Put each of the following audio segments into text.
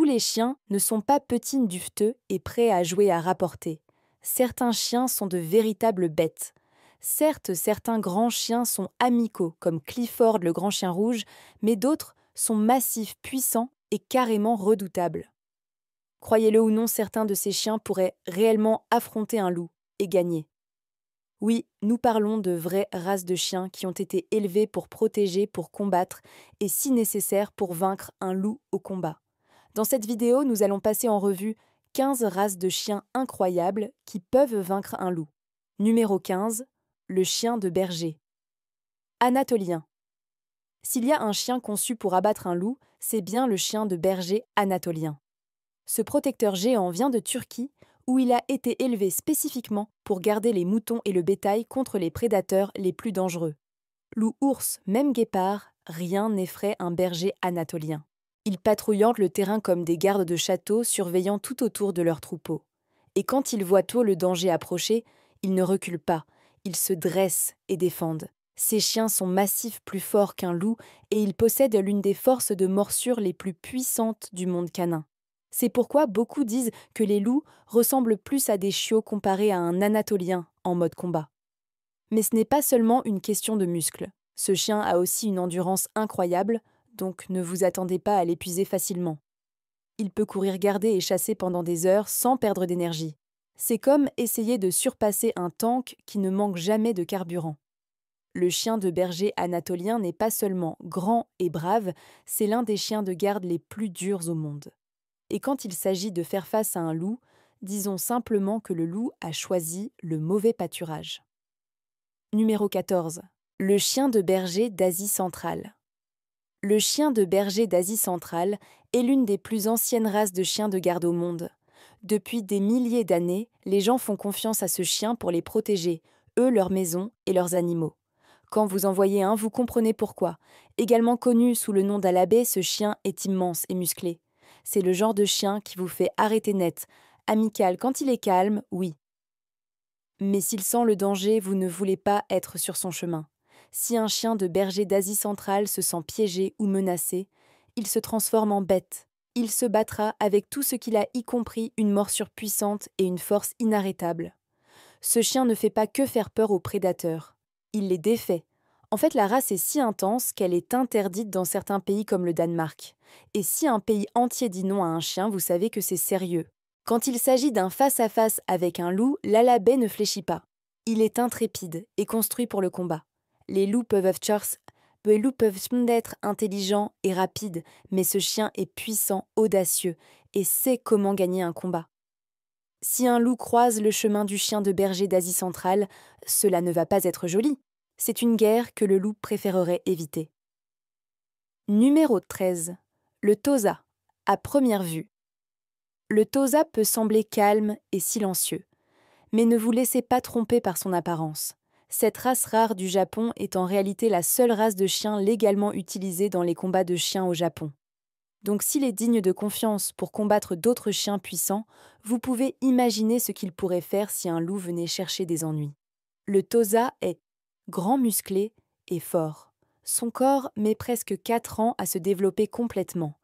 les chiens ne sont pas petits duveteux et prêts à jouer à rapporter. Certains chiens sont de véritables bêtes. Certes, certains grands chiens sont amicaux, comme Clifford le grand chien rouge, mais d'autres sont massifs, puissants et carrément redoutables. Croyez-le ou non, certains de ces chiens pourraient réellement affronter un loup et gagner. Oui, nous parlons de vraies races de chiens qui ont été élevées pour protéger, pour combattre et, si nécessaire, pour vaincre un loup au combat. Dans cette vidéo, nous allons passer en revue 15 races de chiens incroyables qui peuvent vaincre un loup. Numéro 15, le chien de berger. Anatolien. S'il y a un chien conçu pour abattre un loup, c'est bien le chien de berger anatolien. Ce protecteur géant vient de Turquie, où il a été élevé spécifiquement pour garder les moutons et le bétail contre les prédateurs les plus dangereux. Loup, ours, même guépard, rien n'effraie un berger anatolien. Ils patrouillent le terrain comme des gardes de château, surveillant tout autour de leur troupeau. Et quand ils voient tôt le danger approcher, ils ne reculent pas, ils se dressent et défendent. Ces chiens sont massifs, plus forts qu'un loup, et ils possèdent l'une des forces de morsure les plus puissantes du monde canin. C'est pourquoi beaucoup disent que les loups ressemblent plus à des chiots comparés à un anatolien en mode combat. Mais ce n'est pas seulement une question de muscles. Ce chien a aussi une endurance incroyable, donc ne vous attendez pas à l'épuiser facilement. Il peut courir garder et chasser pendant des heures sans perdre d'énergie. C'est comme essayer de surpasser un tank qui ne manque jamais de carburant. Le chien de berger anatolien n'est pas seulement grand et brave, c'est l'un des chiens de garde les plus durs au monde. Et quand il s'agit de faire face à un loup, disons simplement que le loup a choisi le mauvais pâturage. Numéro 14. Le chien de berger d'Asie centrale. Le chien de berger d'Asie centrale est l'une des plus anciennes races de chiens de garde au monde. Depuis des milliers d'années, les gens font confiance à ce chien pour les protéger, eux, leur maison et leurs animaux. Quand vous en voyez un, vous comprenez pourquoi. Également connu sous le nom d'Alabé, ce chien est immense et musclé. C'est le genre de chien qui vous fait arrêter net. Amical quand il est calme, oui. Mais s'il sent le danger, vous ne voulez pas être sur son chemin. Si un chien de berger d'Asie centrale se sent piégé ou menacé, il se transforme en bête. Il se battra avec tout ce qu'il a, y compris une morsure puissante et une force inarrêtable. Ce chien ne fait pas que faire peur aux prédateurs. Il les défait. En fait, la race est si intense qu'elle est interdite dans certains pays comme le Danemark. Et si un pays entier dit non à un chien, vous savez que c'est sérieux. Quand il s'agit d'un face-à-face avec un loup, l'Alabais ne fléchit pas. Il est intrépide et construit pour le combat. Les loups peuvent être intelligents et rapides, mais ce chien est puissant, audacieux et sait comment gagner un combat. Si un loup croise le chemin du chien de berger d'Asie centrale, cela ne va pas être joli. C'est une guerre que le loup préférerait éviter. Numéro 13. Le Tosa, à première vue. Le Tosa peut sembler calme et silencieux, mais ne vous laissez pas tromper par son apparence. Cette race rare du Japon est en réalité la seule race de chien légalement utilisée dans les combats de chiens au Japon. Donc s'il est digne de confiance pour combattre d'autres chiens puissants, vous pouvez imaginer ce qu'il pourrait faire si un loup venait chercher des ennuis. Le Tosa est grand musclé et fort. Son corps met presque 4 ans à se développer complètement.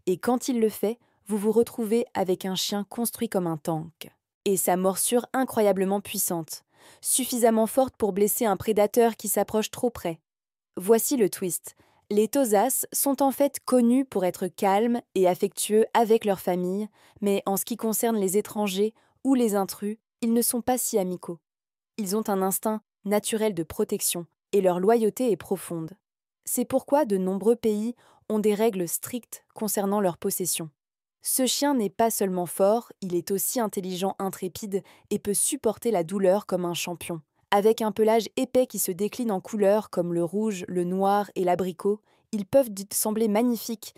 Et quand il le fait, vous vous retrouvez avec un chien construit comme un tank. Et sa morsure incroyablement puissante, suffisamment forte pour blesser un prédateur qui s'approche trop près. Voici le twist. Les Tosas sont en fait connus pour être calmes et affectueux avec leur famille, mais en ce qui concerne les étrangers ou les intrus, ils ne sont pas si amicaux. Ils ont un instinct naturel de protection et leur loyauté est profonde. C'est pourquoi de nombreux pays ont des règles strictes concernant leur possession. Ce chien n'est pas seulement fort, il est aussi intelligent, intrépide et peut supporter la douleur comme un champion. Avec un pelage épais qui se décline en couleurs comme le rouge, le noir et l'abricot, ils peuvent sembler magnifiques.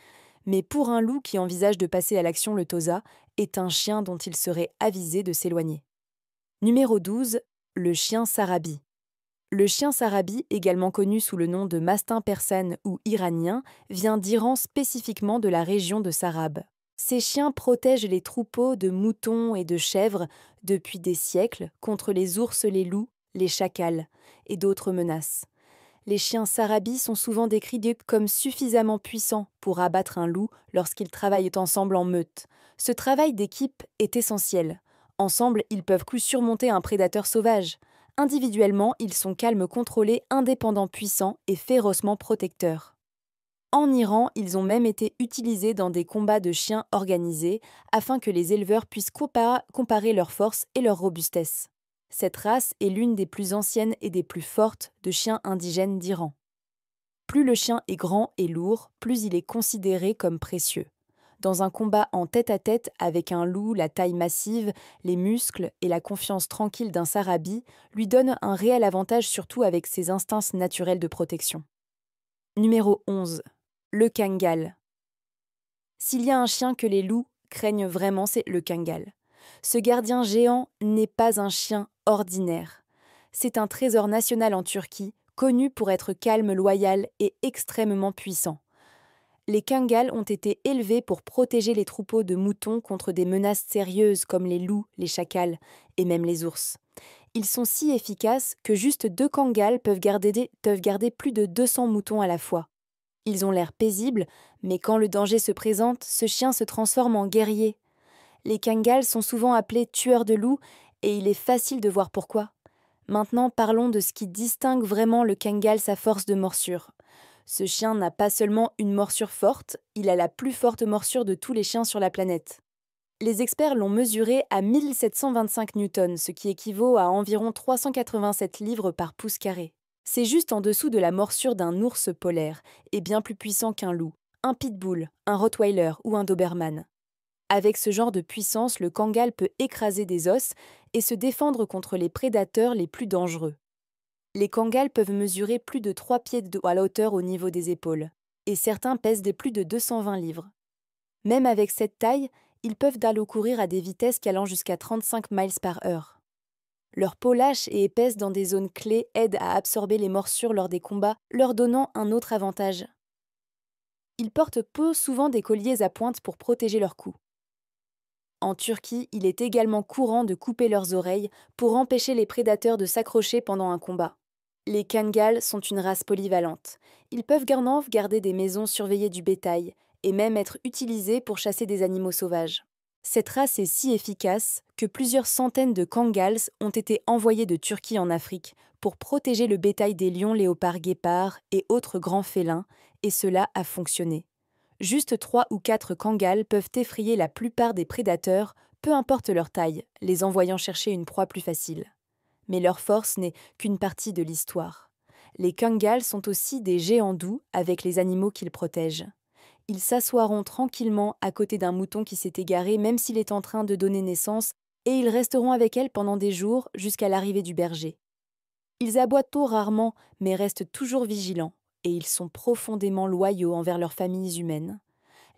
Mais pour un loup qui envisage de passer à l'action, le Tosa est un chien dont il serait avisé de s'éloigner. Numéro 12. Le chien Sarabi. Le chien Sarabi, également connu sous le nom de mastin persane ou iranien, vient d'Iran, spécifiquement de la région de Sarab. Ces chiens protègent les troupeaux de moutons et de chèvres depuis des siècles contre les ours, les loups, les chacals et d'autres menaces. Les chiens Sarabi sont souvent décrits comme suffisamment puissants pour abattre un loup lorsqu'ils travaillent ensemble en meute. Ce travail d'équipe est essentiel. Ensemble, ils peuvent surmonter un prédateur sauvage. Individuellement, ils sont calmes, contrôlés, indépendants, puissants et férocement protecteurs. En Iran, ils ont même été utilisés dans des combats de chiens organisés afin que les éleveurs puissent comparer leur force et leur robustesse. Cette race est l'une des plus anciennes et des plus fortes de chiens indigènes d'Iran. Plus le chien est grand et lourd, plus il est considéré comme précieux. Dans un combat en tête-à-tête avec un loup, la taille massive, les muscles et la confiance tranquille d'un Sarabi lui donnent un réel avantage, surtout avec ses instincts naturels de protection. Numéro 11. Le Kangal. S'il y a un chien que les loups craignent vraiment, c'est le Kangal. Ce gardien géant n'est pas un chien ordinaire. C'est un trésor national en Turquie, connu pour être calme, loyal et extrêmement puissant. Les Kangals ont été élevés pour protéger les troupeaux de moutons contre des menaces sérieuses comme les loups, les chacals et même les ours. Ils sont si efficaces que juste 2 Kangals peuvent garder plus de 200 moutons à la fois. Ils ont l'air paisibles, mais quand le danger se présente, ce chien se transforme en guerrier. Les Kangals sont souvent appelés tueurs de loups et il est facile de voir pourquoi. Maintenant, parlons de ce qui distingue vraiment le Kangal, sa force de morsure. Ce chien n'a pas seulement une morsure forte, il a la plus forte morsure de tous les chiens sur la planète. Les experts l'ont mesuré à 1725 newtons, ce qui équivaut à environ 387 livres par pouce carré. C'est juste en dessous de la morsure d'un ours polaire, et bien plus puissant qu'un loup, un pitbull, un rottweiler ou un doberman. Avec ce genre de puissance, le Kangal peut écraser des os et se défendre contre les prédateurs les plus dangereux. Les Kangals peuvent mesurer plus de 3 pieds à la hauteur au niveau des épaules, et certains pèsent plus de 220 livres. Même avec cette taille, ils peuvent courir à des vitesses allant jusqu'à 35 miles par heure. Leur peau lâche et épaisse dans des zones clés aide à absorber les morsures lors des combats, leur donnant un autre avantage. Ils portent peu souvent des colliers à pointe pour protéger leur cou. En Turquie, il est également courant de couper leurs oreilles pour empêcher les prédateurs de s'accrocher pendant un combat. Les Kangals sont une race polyvalente. Ils peuvent garder des maisons surveillées du bétail et même être utilisés pour chasser des animaux sauvages. Cette race est si efficace que plusieurs centaines de Kangals ont été envoyés de Turquie en Afrique pour protéger le bétail des lions, léopards, guépards et autres grands félins, et cela a fonctionné. Juste 3 ou 4 Kangals peuvent effrayer la plupart des prédateurs, peu importe leur taille, les envoyant chercher une proie plus facile. Mais leur force n'est qu'une partie de l'histoire. Les Kangals sont aussi des géants doux avec les animaux qu'ils protègent. Ils s'assoiront tranquillement à côté d'un mouton qui s'est égaré même s'il est en train de donner naissance, et ils resteront avec elle pendant des jours jusqu'à l'arrivée du berger. Ils aboient tôt rarement, mais restent toujours vigilants, et ils sont profondément loyaux envers leurs familles humaines.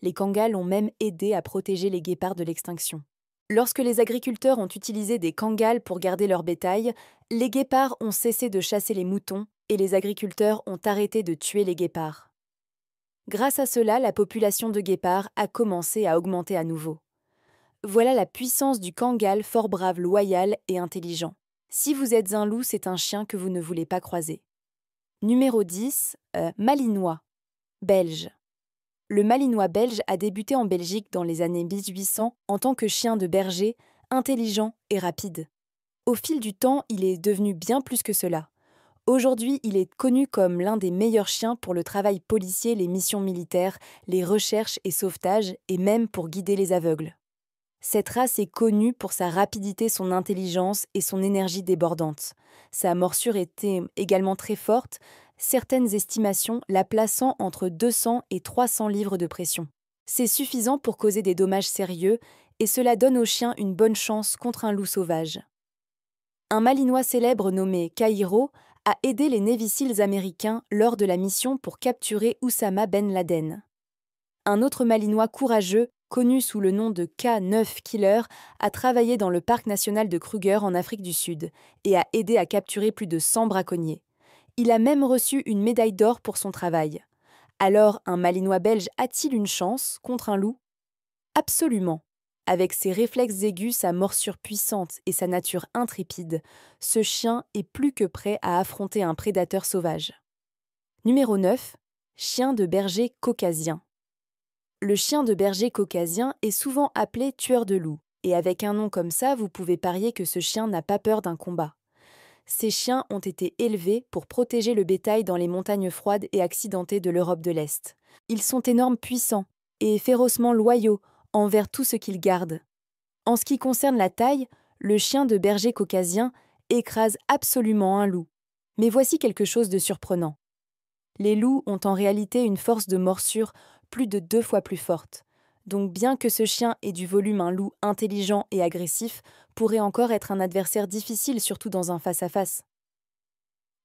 Les Kangals ont même aidé à protéger les guépards de l'extinction. Lorsque les agriculteurs ont utilisé des Kangals pour garder leur bétail, les guépards ont cessé de chasser les moutons et les agriculteurs ont arrêté de tuer les guépards. Grâce à cela, la population de guépards a commencé à augmenter à nouveau. Voilà la puissance du Kangal, fort brave, loyal et intelligent. Si vous êtes un loup, c'est un chien que vous ne voulez pas croiser. Numéro 10, Malinois, belge. Le Malinois belge a débuté en Belgique dans les années 1800 en tant que chien de berger, intelligent et rapide. Au fil du temps, il est devenu bien plus que cela. Aujourd'hui, il est connu comme l'un des meilleurs chiens pour le travail policier, les missions militaires, les recherches et sauvetages, et même pour guider les aveugles. Cette race est connue pour sa rapidité, son intelligence et son énergie débordante. Sa morsure était également très forte, certaines estimations la plaçant entre 200 et 300 livres de pression. C'est suffisant pour causer des dommages sérieux et cela donne au chien une bonne chance contre un loup sauvage. Un Malinois célèbre nommé Caïro a aidé les Navy Seals américains lors de la mission pour capturer Oussama Ben Laden. Un autre Malinois courageux, connu sous le nom de K9 Killer, a travaillé dans le parc national de Kruger en Afrique du Sud et a aidé à capturer plus de 100 braconniers. Il a même reçu une médaille d'or pour son travail. Alors, un Malinois belge a-t-il une chance contre un loup? Absolument. Avec ses réflexes aigus, sa morsure puissante et sa nature intrépide, ce chien est plus que prêt à affronter un prédateur sauvage. Numéro 9. Chien de berger caucasien. Le chien de berger caucasien est souvent appelé tueur de loups, et avec un nom comme ça, vous pouvez parier que ce chien n'a pas peur d'un combat. Ces chiens ont été élevés pour protéger le bétail dans les montagnes froides et accidentées de l'Europe de l'Est. Ils sont énormes puissants et férocement loyaux envers tout ce qu'ils gardent. En ce qui concerne la taille, le chien de berger caucasien écrase absolument un loup. Mais voici quelque chose de surprenant. Les loups ont en réalité une force de morsure plus de 2 fois plus forte. Donc bien que ce chien ait du volume, un loup intelligent et agressif pourrait encore être un adversaire difficile, surtout dans un face-à-face.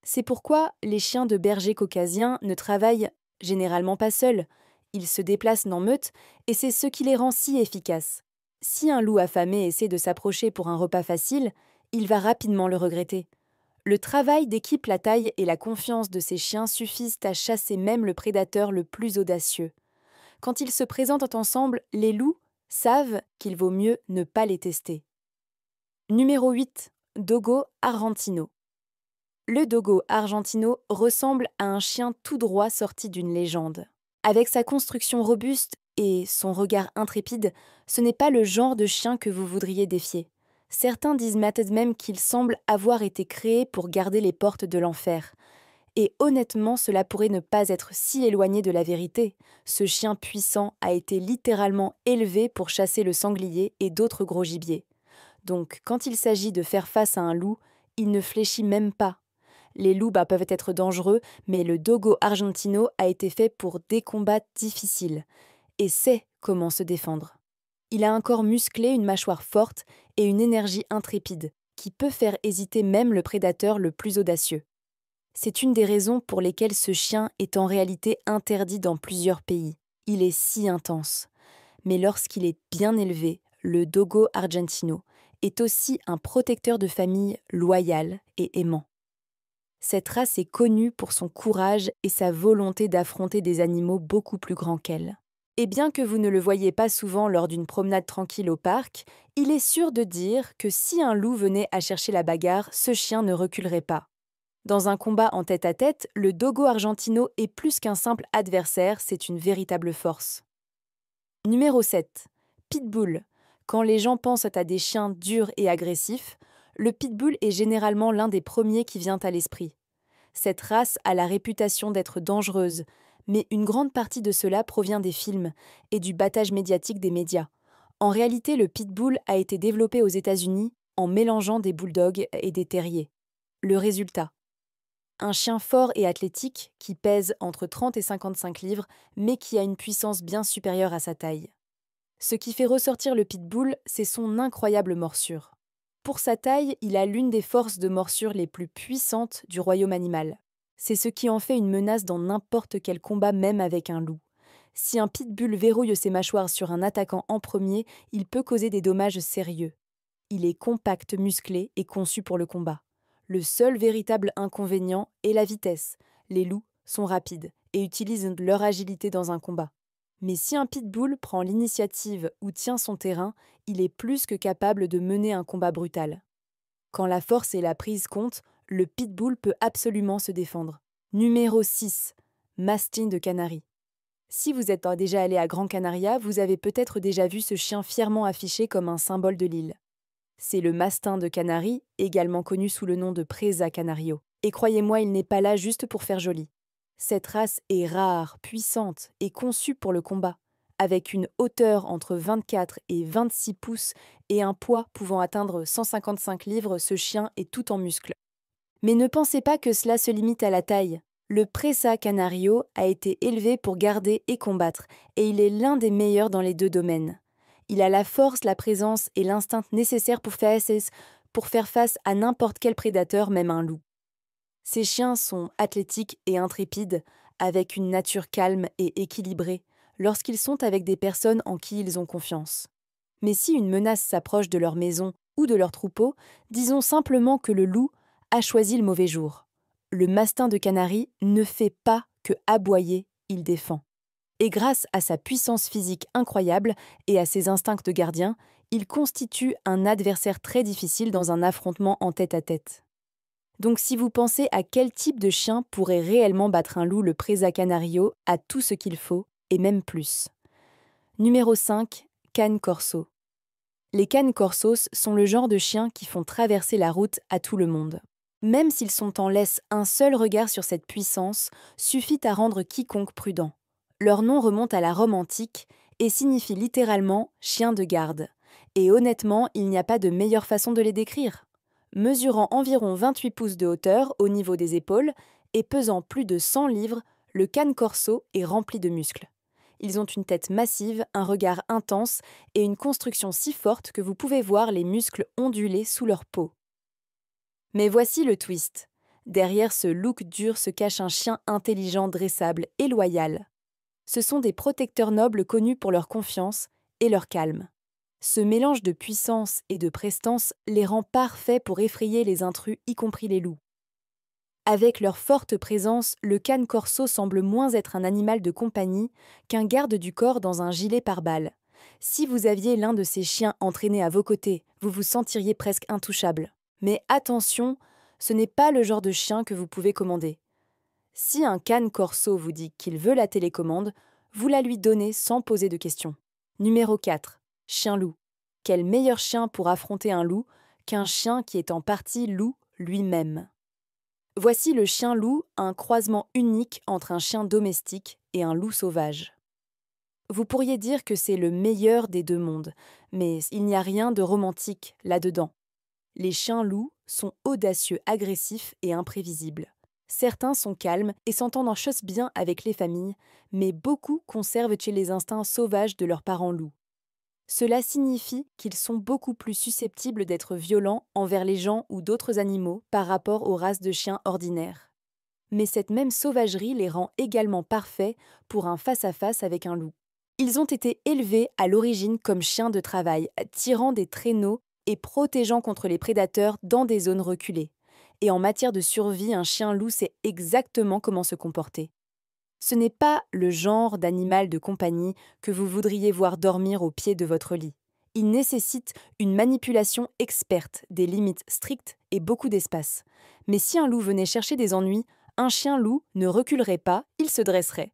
C'est pourquoi les chiens de berger caucasiens ne travaillent généralement pas seuls. Ils se déplacent en meute et c'est ce qui les rend si efficaces. Si un loup affamé essaie de s'approcher pour un repas facile, il va rapidement le regretter. Le travail d'équipe, la taille et la confiance de ces chiens suffisent à chasser même le prédateur le plus audacieux. Quand ils se présentent ensemble, les loups savent qu'il vaut mieux ne pas les tester. Numéro 8. Dogo argentino. Le dogo argentino ressemble à un chien tout droit sorti d'une légende. Avec sa construction robuste et son regard intrépide, ce n'est pas le genre de chien que vous voudriez défier. Certains disent même qu'il semble avoir été créé pour garder les portes de l'enfer. Et honnêtement, cela pourrait ne pas être si éloigné de la vérité. Ce chien puissant a été littéralement élevé pour chasser le sanglier et d'autres gros gibiers. Donc, quand il s'agit de faire face à un loup, il ne fléchit même pas. Les loups peuvent être dangereux, mais le dogo argentino a été fait pour des combats difficiles et sait comment se défendre. Il a un corps musclé, une mâchoire forte et une énergie intrépide qui peut faire hésiter même le prédateur le plus audacieux. C'est une des raisons pour lesquelles ce chien est en réalité interdit dans plusieurs pays. Il est si intense. Mais lorsqu'il est bien élevé, le dogo argentino est aussi un protecteur de famille loyal et aimant. Cette race est connue pour son courage et sa volonté d'affronter des animaux beaucoup plus grands qu'elle. Et bien que vous ne le voyiez pas souvent lors d'une promenade tranquille au parc, il est sûr de dire que si un loup venait à chercher la bagarre, ce chien ne reculerait pas. Dans un combat en tête-à-tête, le dogo argentino est plus qu'un simple adversaire, c'est une véritable force. Numéro 7. Pitbull. Quand les gens pensent à des chiens durs et agressifs, le pitbull est généralement l'un des premiers qui vient à l'esprit. Cette race a la réputation d'être dangereuse, mais une grande partie de cela provient des films et du battage médiatique des médias. En réalité, le pitbull a été développé aux États-Unis en mélangeant des bulldogs et des terriers. Le résultat: un chien fort et athlétique qui pèse entre 30 et 55 livres, mais qui a une puissance bien supérieure à sa taille. Ce qui fait ressortir le pitbull, c'est son incroyable morsure. Pour sa taille, il a l'une des forces de morsure les plus puissantes du royaume animal. C'est ce qui en fait une menace dans n'importe quel combat, même avec un loup. Si un pitbull verrouille ses mâchoires sur un attaquant en premier, il peut causer des dommages sérieux. Il est compact, musclé et conçu pour le combat. Le seul véritable inconvénient est la vitesse. Les loups sont rapides et utilisent leur agilité dans un combat. Mais si un pitbull prend l'initiative ou tient son terrain, il est plus que capable de mener un combat brutal. Quand la force et la prise comptent, le pitbull peut absolument se défendre. Numéro 6. Mastin de Canarie. Si vous êtes déjà allé à Gran Canaria, vous avez peut-être déjà vu ce chien fièrement affiché comme un symbole de l'île. C'est le mastin de Canarie, également connu sous le nom de Presa Canario. Et croyez-moi, il n'est pas là juste pour faire joli. Cette race est rare, puissante et conçue pour le combat, avec une hauteur entre 24 et 26 pouces et un poids pouvant atteindre 155 livres, ce chien est tout en muscles. Mais ne pensez pas que cela se limite à la taille. Le Presa Canario a été élevé pour garder et combattre, et il est l'un des meilleurs dans les deux domaines. Il a la force, la présence et l'instinct nécessaires pour faire face à n'importe quel prédateur, même un loup. Ces chiens sont athlétiques et intrépides, avec une nature calme et équilibrée, lorsqu'ils sont avec des personnes en qui ils ont confiance. Mais si une menace s'approche de leur maison ou de leur troupeau, disons simplement que le loup a choisi le mauvais jour. Le mastin de Canarie ne fait pas que aboyer, il défend. Et grâce à sa puissance physique incroyable et à ses instincts de gardien, il constitue un adversaire très difficile dans un affrontement en tête-à-tête. Donc si vous pensez à quel type de chien pourrait réellement battre un loup, le Presa Canario a tout ce qu'il faut, et même plus. Numéro 5, Cane Corso. Les Cane Corsos sont le genre de chiens qui font traverser la route à tout le monde. Même s'ils sont en laisse, un seul regard sur cette puissance suffit à rendre quiconque prudent. Leur nom remonte à la Rome antique et signifie littéralement « chien de garde ». Et honnêtement, il n'y a pas de meilleure façon de les décrire. Mesurant environ 28 pouces de hauteur au niveau des épaules et pesant plus de 100 livres, le Cane Corso est rempli de muscles. Ils ont une tête massive, un regard intense et une construction si forte que vous pouvez voir les muscles onduler sous leur peau. Mais voici le twist. Derrière ce look dur se cache un chien intelligent, dressable et loyal. Ce sont des protecteurs nobles connus pour leur confiance et leur calme. Ce mélange de puissance et de prestance les rend parfaits pour effrayer les intrus, y compris les loups. Avec leur forte présence, le Cane Corso semble moins être un animal de compagnie qu'un garde du corps dans un gilet pare-balles. Si vous aviez l'un de ces chiens entraînés à vos côtés, vous vous sentiriez presque intouchable. Mais attention, ce n'est pas le genre de chien que vous pouvez commander. Si un Cane Corso vous dit qu'il veut la télécommande, vous la lui donnez sans poser de questions. Numéro 4. Chien-loup. Quel meilleur chien pour affronter un loup qu'un chien qui est en partie loup lui-même? Voici le chien-loup, un croisement unique entre un chien domestique et un loup sauvage. Vous pourriez dire que c'est le meilleur des deux mondes, mais il n'y a rien de romantique là-dedans. Les chiens-loups sont audacieux, agressifs et imprévisibles. Certains sont calmes et s'entendent en chose bien avec les familles, mais beaucoup conservent chez les instincts sauvages de leurs parents loups. Cela signifie qu'ils sont beaucoup plus susceptibles d'être violents envers les gens ou d'autres animaux par rapport aux races de chiens ordinaires. Mais cette même sauvagerie les rend également parfaits pour un face-à-face avec un loup. Ils ont été élevés à l'origine comme chiens de travail, tirant des traîneaux et protégeant contre les prédateurs dans des zones reculées. Et en matière de survie, un chien-loup sait exactement comment se comporter. Ce n'est pas le genre d'animal de compagnie que vous voudriez voir dormir au pied de votre lit. Il nécessite une manipulation experte, des limites strictes et beaucoup d'espace. Mais si un loup venait chercher des ennuis, un chien-loup ne reculerait pas, il se dresserait.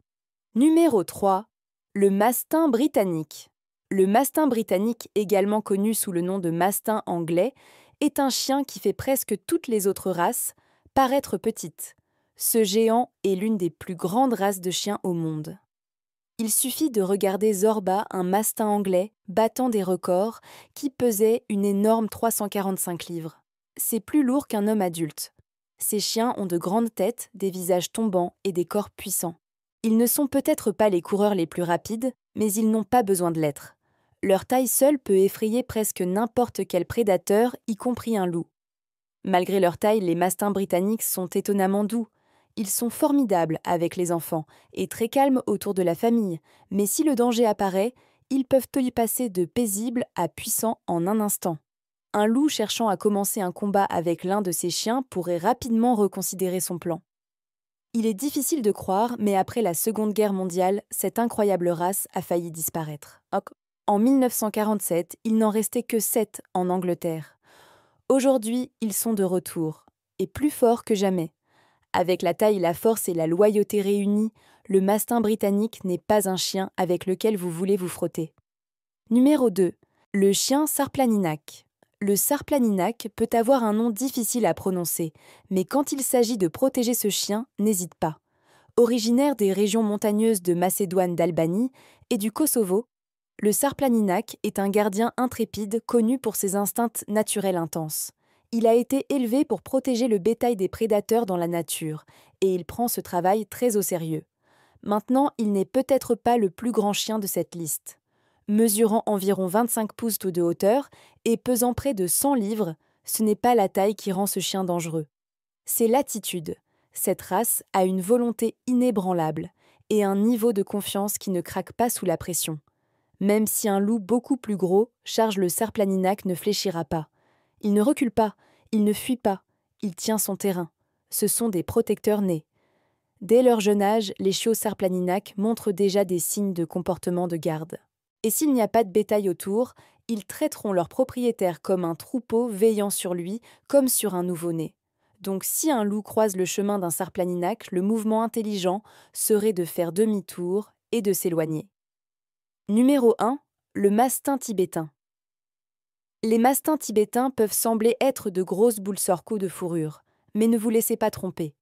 Numéro 3. Le mastin britannique. Le mastin britannique, également connu sous le nom de mastin anglais, est un chien qui fait presque toutes les autres races paraître petite. Ce géant est l'une des plus grandes races de chiens au monde. Il suffit de regarder Zorba, un mastin anglais, battant des records, qui pesait une énorme 345 livres. C'est plus lourd qu'un homme adulte. Ces chiens ont de grandes têtes, des visages tombants et des corps puissants. Ils ne sont peut-être pas les coureurs les plus rapides, mais ils n'ont pas besoin de l'être. Leur taille seule peut effrayer presque n'importe quel prédateur, y compris un loup. Malgré leur taille, les mastins britanniques sont étonnamment doux. Ils sont formidables avec les enfants et très calmes autour de la famille, mais si le danger apparaît, ils peuvent y passer de paisibles à puissants en un instant. Un loup cherchant à commencer un combat avec l'un de ses chiens pourrait rapidement reconsidérer son plan. Il est difficile de croire, mais après la Seconde Guerre mondiale, cette incroyable race a failli disparaître. En 1947, il n'en restait que 7 en Angleterre. Aujourd'hui, ils sont de retour, et plus forts que jamais. Avec la taille, la force et la loyauté réunies, le mastin britannique n'est pas un chien avec lequel vous voulez vous frotter. Numéro 2. Le chien Sarplaninac. Le Sarplaninac peut avoir un nom difficile à prononcer, mais quand il s'agit de protéger ce chien, n'hésite pas. Originaire des régions montagneuses de Macédoine, d'Albanie et du Kosovo, le Sarplaninac est un gardien intrépide connu pour ses instincts naturels intenses. Il a été élevé pour protéger le bétail des prédateurs dans la nature, et il prend ce travail très au sérieux. Maintenant, il n'est peut-être pas le plus grand chien de cette liste. Mesurant environ 25 pouces de hauteur et pesant près de 100 livres, ce n'est pas la taille qui rend ce chien dangereux. C'est l'attitude. Cette race a une volonté inébranlable et un niveau de confiance qui ne craque pas sous la pression. Même si un loup beaucoup plus gros charge le Sarplaninac ne fléchira pas. Il ne recule pas, il ne fuit pas, il tient son terrain. Ce sont des protecteurs nés. Dès leur jeune âge, les chiots Sarplaninac montrent déjà des signes de comportement de garde. Et s'il n'y a pas de bétail autour, ils traiteront leur propriétaire comme un troupeau veillant sur lui, comme sur un nouveau-né. Donc si un loup croise le chemin d'un sarplaninac, le mouvement intelligent serait de faire demi-tour et de s'éloigner. Numéro 1. Le mastin tibétain. Les mastins tibétains peuvent sembler être de grosses boules sorco de fourrure, mais ne vous laissez pas tromper.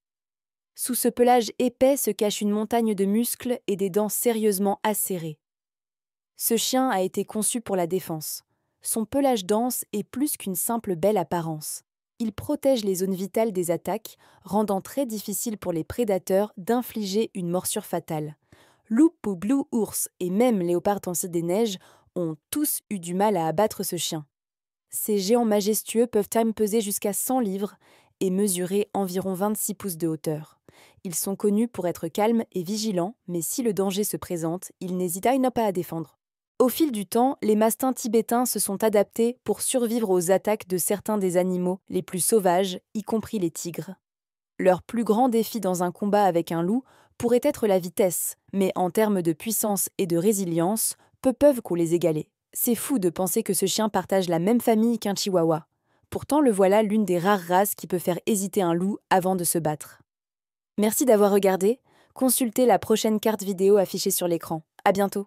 Sous ce pelage épais se cache une montagne de muscles et des dents sérieusement acérées. Ce chien a été conçu pour la défense. Son pelage dense est plus qu'une simple belle apparence. Il protège les zones vitales des attaques, rendant très difficile pour les prédateurs d'infliger une morsure fatale. Loup, blue ours et même Léopard Tansy des Neiges ont tous eu du mal à abattre ce chien. Ces géants majestueux peuvent même peser jusqu'à 100 livres et mesurer environ 26 pouces de hauteur. Ils sont connus pour être calmes et vigilants, mais si le danger se présente, ils n'hésitent pas à défendre. Au fil du temps, les mastins tibétains se sont adaptés pour survivre aux attaques de certains des animaux les plus sauvages, y compris les tigres. Leur plus grand défi dans un combat avec un loup pourrait être la vitesse, mais en termes de puissance et de résilience, peu peuvent qu'on les égaler. C'est fou de penser que ce chien partage la même famille qu'un chihuahua. Pourtant, le voilà l'une des rares races qui peut faire hésiter un loup avant de se battre. Merci d'avoir regardé. Consultez la prochaine carte vidéo affichée sur l'écran. À bientôt.